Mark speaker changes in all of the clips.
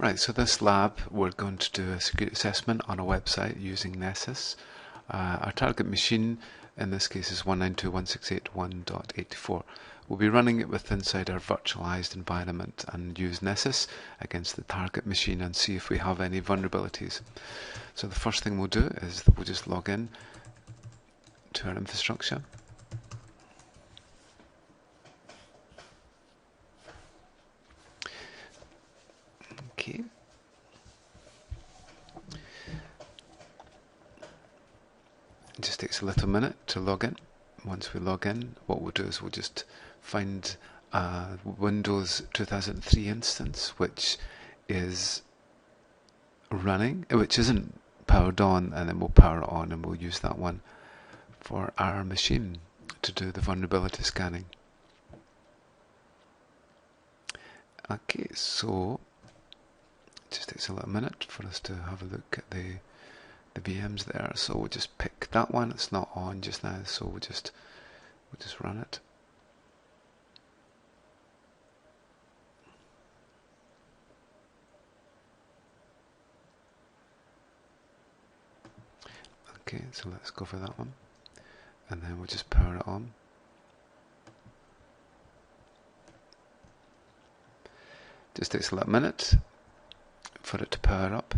Speaker 1: Right, so this lab we're going to do a security assessment on a website using Nessus. Our target machine in this case is 192.168.1.84. We'll be running it with inside our virtualized environment and use Nessus against the target machine and see if we have any vulnerabilities. So the first thing we'll do is that we'll just log in to our infrastructure. Okay. It just takes a little minute to log in. Once we log in, what we'll do is we'll just find a Windows 2003 instance which is running, which isn't powered on, and then we'll power it on and we'll use that one for our machine to do the vulnerability scanning. Okay, so it just takes a little minute for us to have a look at the VMs there. So we'll just pick that one. It's not on just now, so we'll just run it. Okay, so let's go for that one, and then we'll just power it on. Just takes a little minute for it to power up,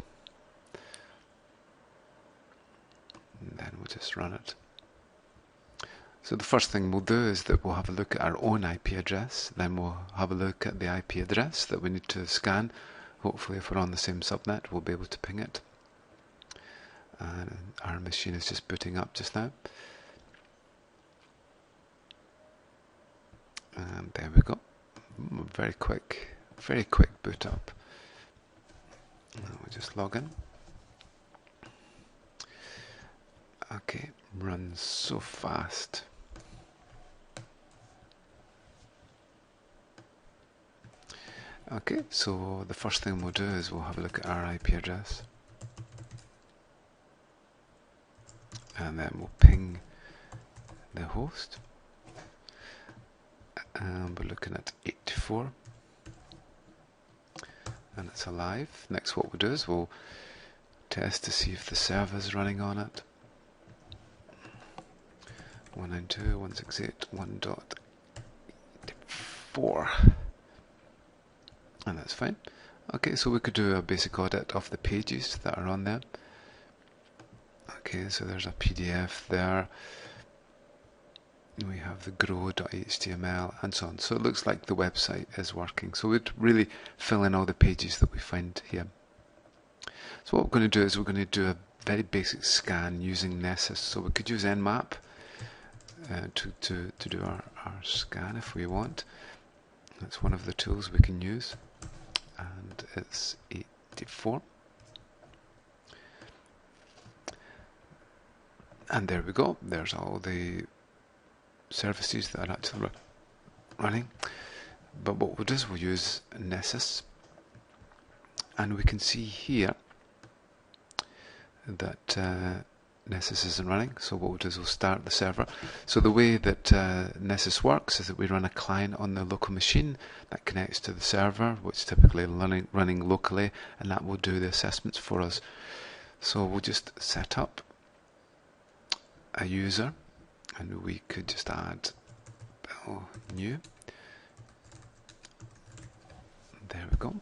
Speaker 1: and then we'll just run it. So the first thing we'll do is that we'll have a look at our own IP address, then we'll have a look at the IP address that we need to scan. Hopefully if we're on the same subnet we'll be able to ping it. And our machine is just booting up just now. And there we go. Very quick boot up. Now we'll just log in. Okay, runs so fast. Okay, so the first thing we'll do is we'll have a look at our IP address. And then we'll ping the host. And we're looking at 84. And it's alive. Next what we'll do is we'll test to see if the server is running on it. 192.168.1.4, and that's fine. Okay, so we could do a basic audit of the pages that are on there. Okay, so there's a PDF there. We have the grow.html and so on. So it looks like the website is working. So we'd really fill in all the pages that we find here. So what we're going to do is we're going to do a very basic scan using Nessus. So we could use Nmap to do our scan if we want. That's one of the tools we can use, and it's 84. And there we go. There's all the services that are actually running. But what we'll do is we'll use Nessus, and we can see here that Nessus isn't running. So what we'll do is we'll start the server. So the way that Nessus works is that we run a client on the local machine that connects to the server, which is typically running locally, and that will do the assessments for us. So we'll just set up a user, and we could just add new. There we go.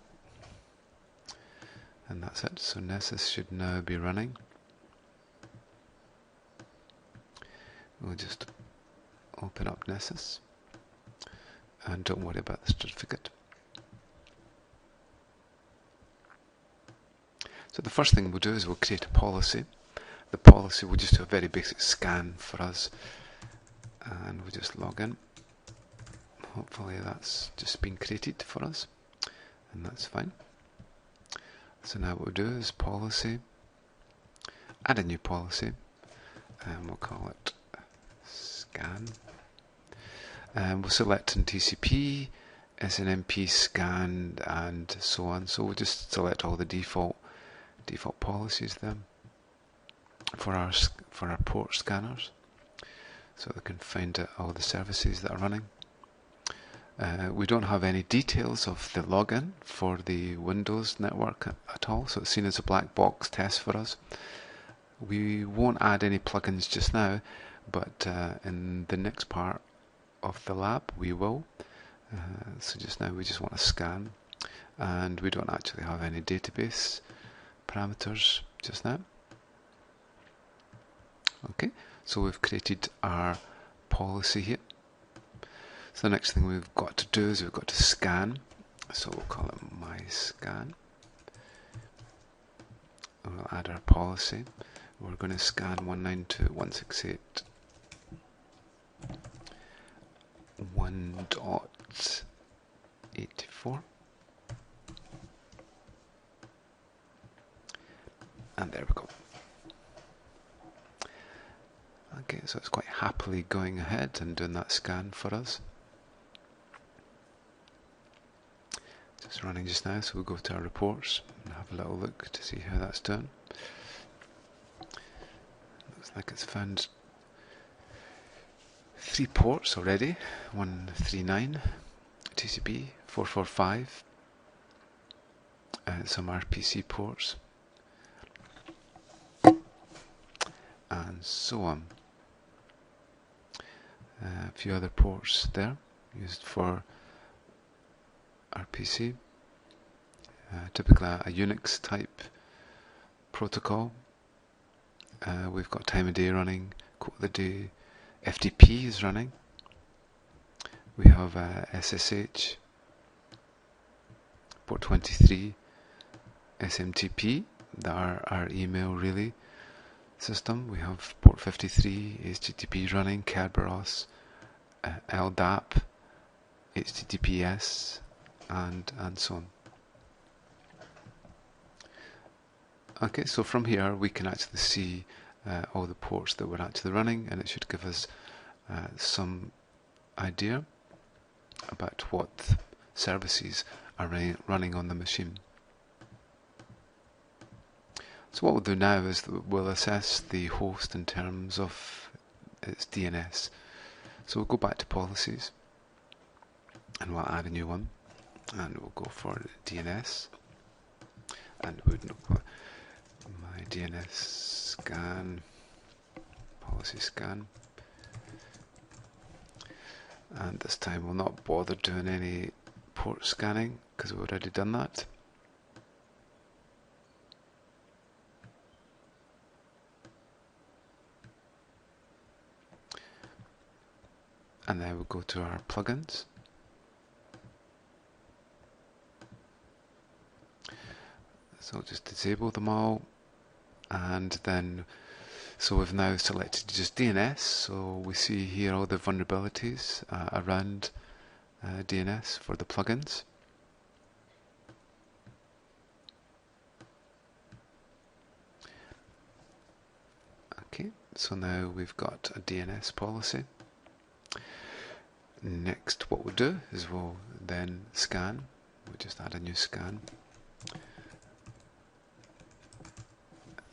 Speaker 1: And that's it. So Nessus should now be running. We'll just open up Nessus, and don't worry about the certificate. So the first thing we'll do is we'll create a policy. The policy will just do a very basic scan for us, and we'll just log in. Hopefully that's just been created for us, and that's fine. So now what we'll do is policy, add a new policy, and we'll call it scan. We'll select in TCP, SNMP, scan, and so on. So we'll just select all the default policies then for our port scanners, so they can find out all the services that are running. We don't have any details of the login for the Windows network at all, so it's seen as a black box test for us. We won't add any plugins just now, but in the next part of the lab we will. So just now we just want to scan, and we don't actually have any database parameters just now. Okay, so we've created our policy here. So the next thing we've got to do is we've got to scan. So we'll call it my scan. We'll add our policy. We're going to scan 192.168.1.84, and there we go. Okay, so it's quite happily going ahead and doing that scan for us. Just running just now, so we'll go to our reports and have a little look to see how that's done. Looks like it's found 3 ports already, 139, TCP, 445, some RPC ports, and so on. A few other ports there used for RPC, typically a Unix type protocol. We've got time of day running, quote the day, FTP is running. We have SSH, port 23, SNMP, our email relay system. We have port 53, HTTP running, Kerberos, LDAP, HTTPS, and so on. Okay, so from here we can actually see all the ports that we're actually running, and it should give us some idea about what services are running on the machine. So what we'll do now is that we'll assess the host in terms of its DNS. So we'll go back to policies and we'll add a new one, and we'll go for DNS, and we'll put my DNS scan, policy scan, and this time we'll not bother doing any port scanning because we've already done that. And then we'll go to our plugins. So just disable them all, and then so we've now selected just DNS, so we see here all the vulnerabilities around DNS for the plugins. Okay, so now we've got a DNS policy. Next, what we'll do is we'll then scan. We'll just add a new scan.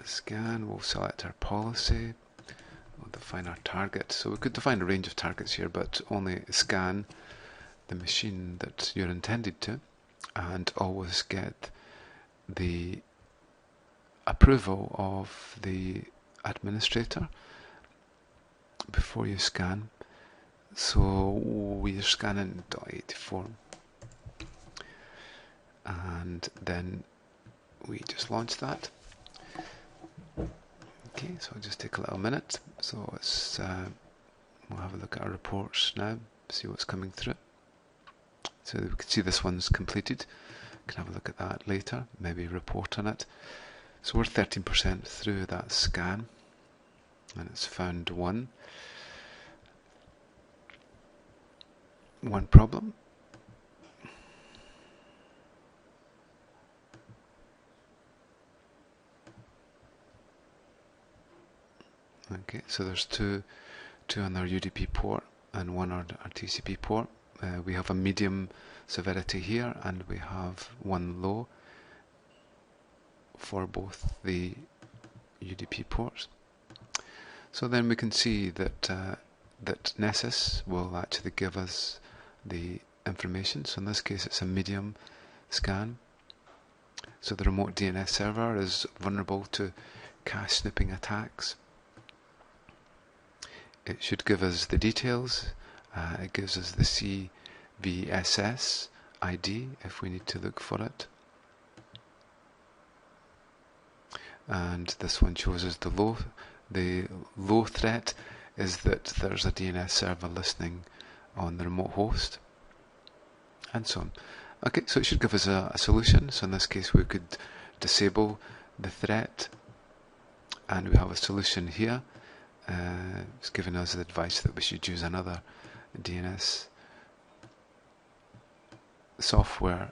Speaker 1: Scan, we'll select our policy, we'll define our target. So we could define a range of targets here, but only scan the machine that you're intended to, and always get the approval of the administrator before you scan. So we're scanning .84, and then we just launch that. Okay, so it'll just take a little minute. So it's we'll have a look at our reports now, see what's coming through. So we can see this one's completed. We can have a look at that later, maybe report on it. So we're 13% through that scan, and it's found one problem. Okay, so there's two on our UDP port and one on our TCP port. We have a medium severity here, and we have one low for both the UDP ports. So then we can see that that Nessus will actually give us the information. So in this case it's a medium scan. So the remote DNS server is vulnerable to cache snipping attacks. It should give us the details. It gives us the CVSS ID if we need to look for it. And this one shows us the low threat is that there's a DNS server listening on the remote host, and so on. Okay, so it should give us a solution. So in this case we could disable the threat, and we have a solution here. It's giving us the advice that we should use another DNS software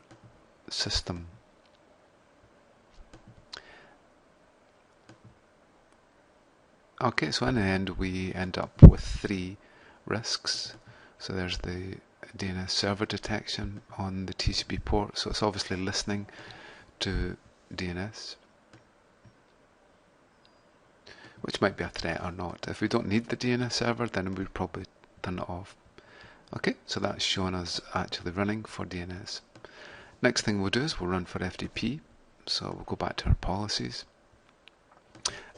Speaker 1: system. Okay, so in the end we end up with 3 risks. So there's the DNS server detection on the TCP port, so it's obviously listening to DNS, which might be a threat or not. If we don't need the DNS server, then we'd probably turn it off. Okay, so that's showing us actually running for DNS. Next thing we'll do is we'll run for FTP. So we'll go back to our policies,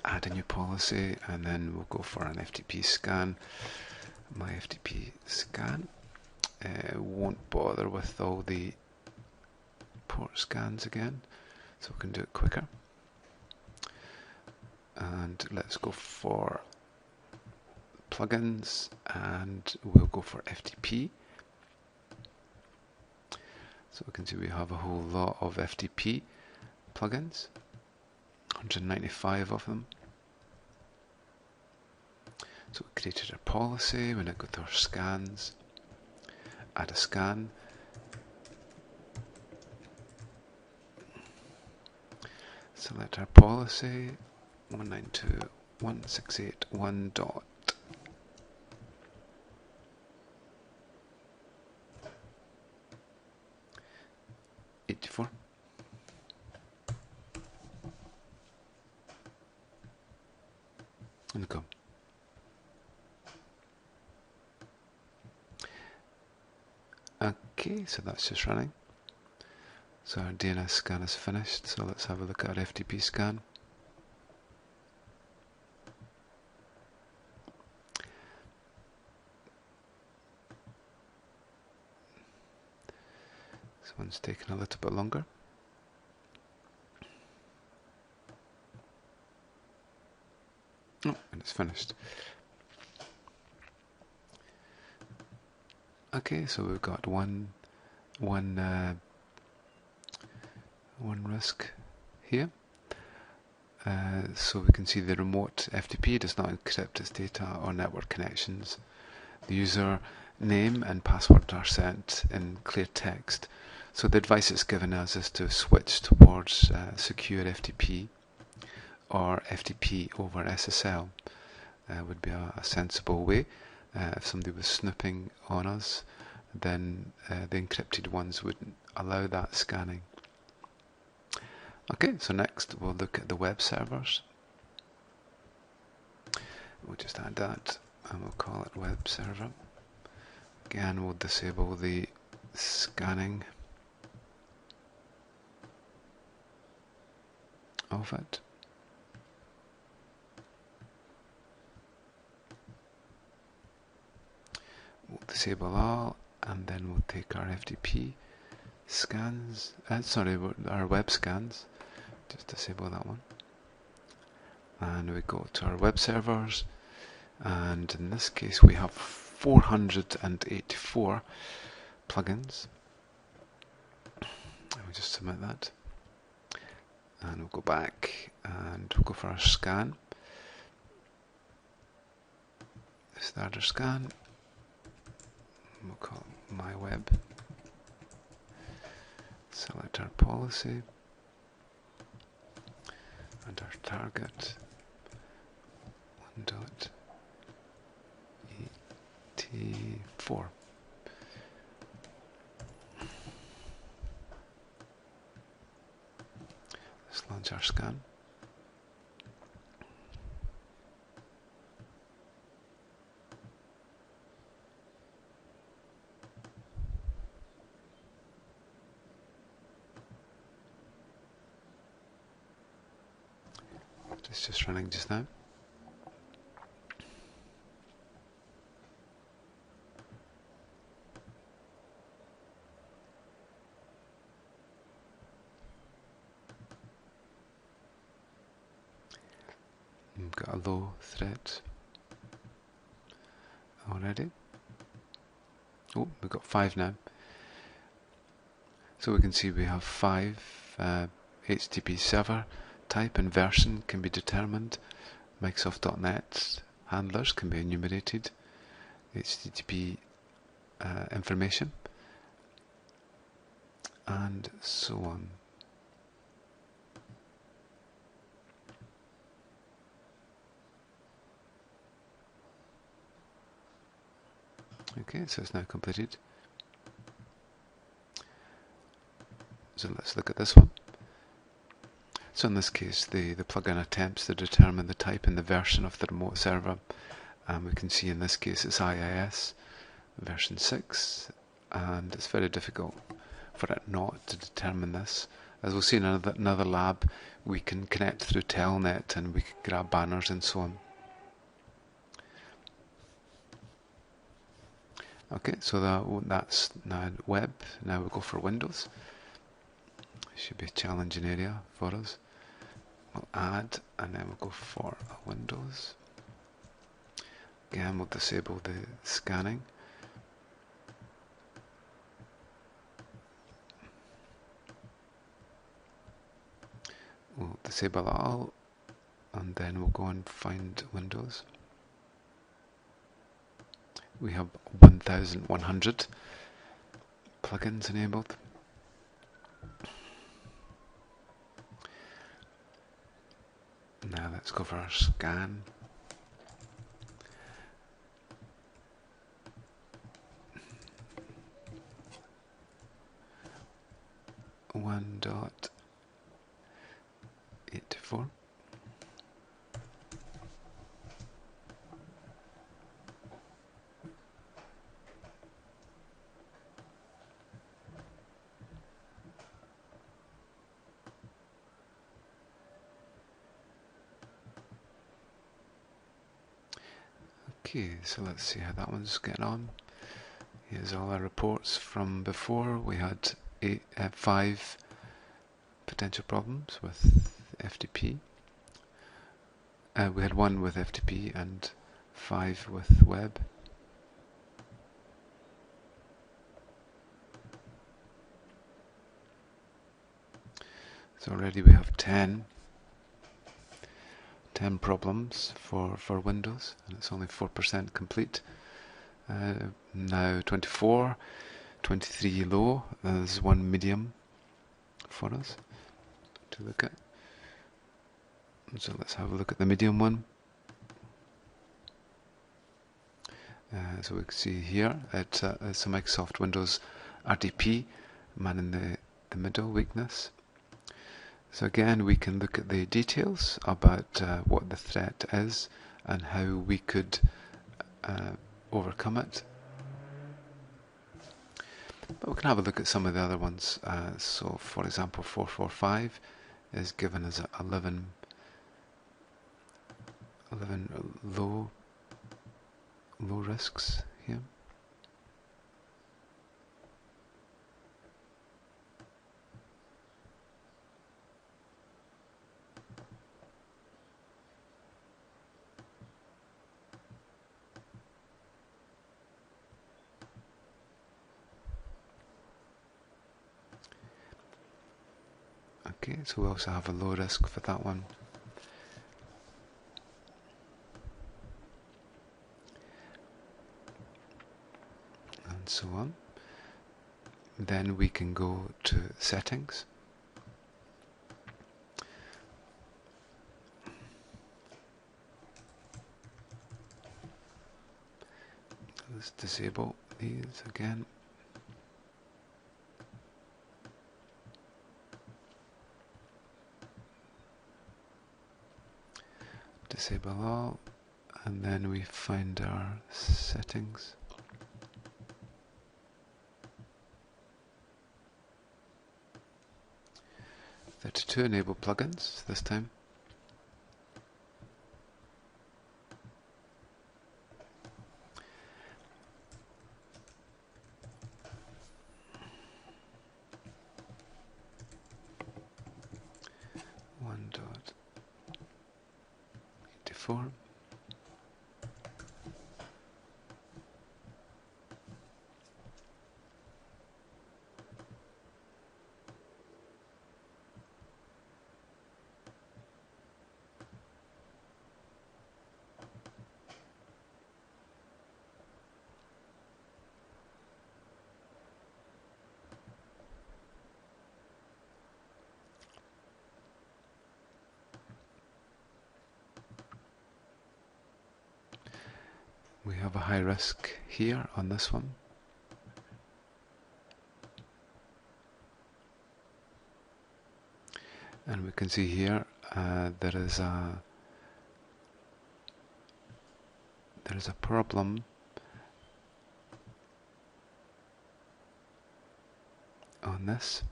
Speaker 1: add a new policy, and then we'll go for an FTP scan. My FTP scan. Won't bother with all the port scans again, so we can do it quicker. And let's go for plugins, and we'll go for FTP. So we can see we have a whole lot of FTP plugins, 195 of them. So we created our policy. We now go to our scans, add a scan, select our policy 192.168.1.84. And go. Okay, so that's just running. So our DNS scan is finished, so let's have a look at our FTP scan. This one's taking a little bit longer. Oh, and it's finished. Okay, so we've got one risk here. So we can see the remote FTP does not encrypt its data or network connections. The user name and password are sent in clear text. So the advice it's given us is to switch towards secure FTP, or FTP over SSL would be a sensible way. If somebody was snooping on us, then the encrypted ones wouldn't allow that scanning. Okay, so next we'll look at the web servers. We'll just add that and we'll call it web server. Again, we'll disable the scanning of it. We'll disable all, and then we'll take our FTP scans, our web scans, just disable that one. And we go to our web servers, and in this case we have 484 plugins. And we just submit that. And we'll go back and we'll go for our scan. Start our scan. We'll call it my web. Select our policy and our target 1.84. Let's launch our scan. It's just running just now. We've got a low threat already. Oh, we've got 5 now. So we can see we have 5. HTTP server type and version can be determined. Microsoft.NET handlers can be enumerated. HTTP information, and so on. Okay, so it's now completed. So let's look at this one. So in this case, the plugin attempts to determine the type and the version of the remote server. And we can see in this case it's IIS version 6, and it's very difficult for it not to determine this. As we'll see in another lab, we can connect through Telnet and we can grab banners and so on. Okay, so that's now web. Now we'll go for Windows. Should be a challenging area for us. We'll add, and then we'll go for Windows. Again, we'll disable the scanning. We'll disable all, and then we'll go and find Windows. We have 1,100 plugins enabled. Now let's go for our scan. One 1.84. Okay, so let's see how that one's getting on. Here's all our reports from before. We had 5 potential problems with FTP. We had 1 with FTP and 5 with web. So already we have 10 problems for Windows, and it's only 4% complete. Now 24, 23 low, there's 1 medium for us to look at. So let's have a look at the medium one. So we can see here it's a Microsoft Windows RDP, man in the middle weakness. So again, we can look at the details about what the threat is and how we could overcome it. But we can have a look at some of the other ones. So for example, 445 is given as 11 low risks here. Okay, so we also have a low risk for that one. And so on. Then we can go to settings. Let's disable these again. Disable all, and then we find our settings. To enable plugins this time. .84. We have a high risk here on this one. And we can see here there is a problem on this,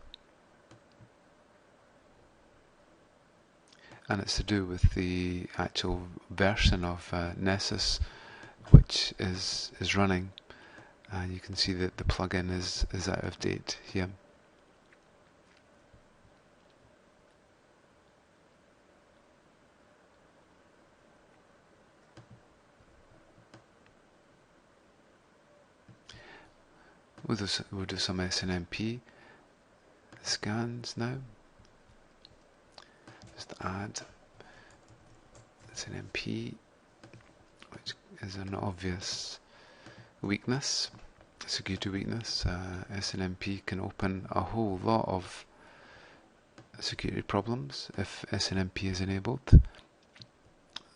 Speaker 1: and it's to do with the actual version of Nessus which is running, and you can see that the plugin is out of date here. We'll do some SNMP scans now. Just add SNMP, which is an obvious weakness, security weakness. SNMP can open a whole lot of security problems if SNMP is enabled.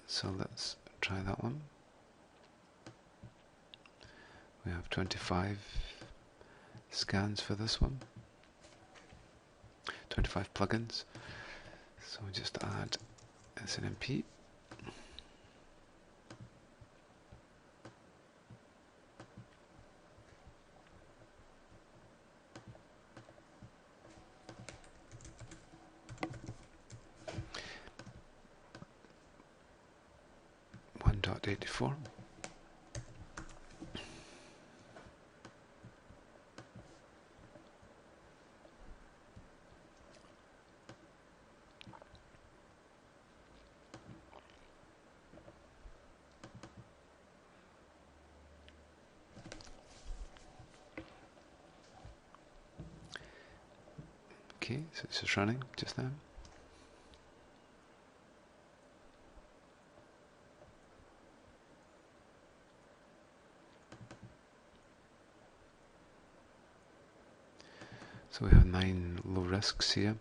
Speaker 1: So let's try that one. We have 25 scans for this one, 25 plugins. So we just add SNMP. .84. Okay, so it's just running just now. So we have 9 low risks here.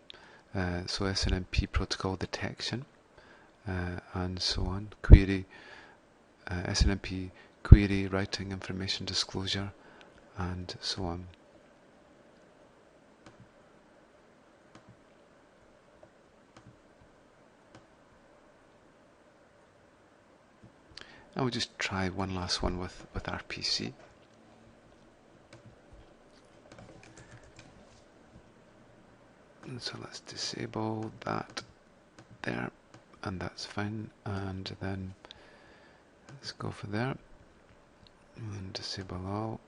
Speaker 1: So SNMP protocol detection, and so on. Query, SNMP query, writing information disclosure, and so on. And we'll just try one last one with RPC. And so let's disable that there, and that's fine. And then let's go for there and disable all,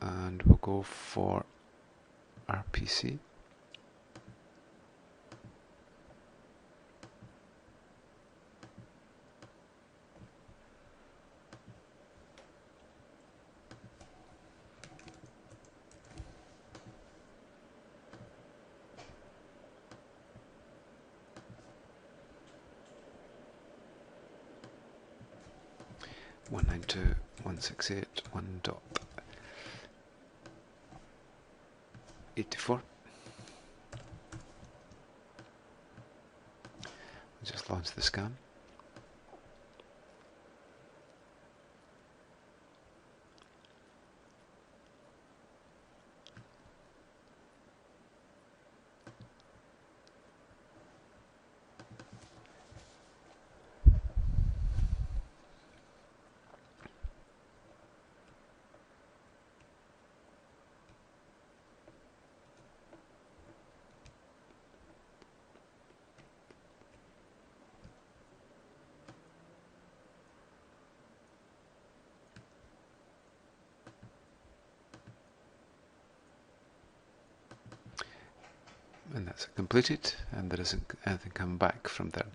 Speaker 1: and we'll go for RPC. One 192.168.1.84. Just launch the scan. And that's completed, and there isn't anything coming back from there.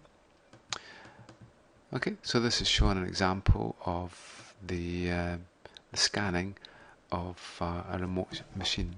Speaker 1: Okay, so this is showing an example of the scanning of a remote machine.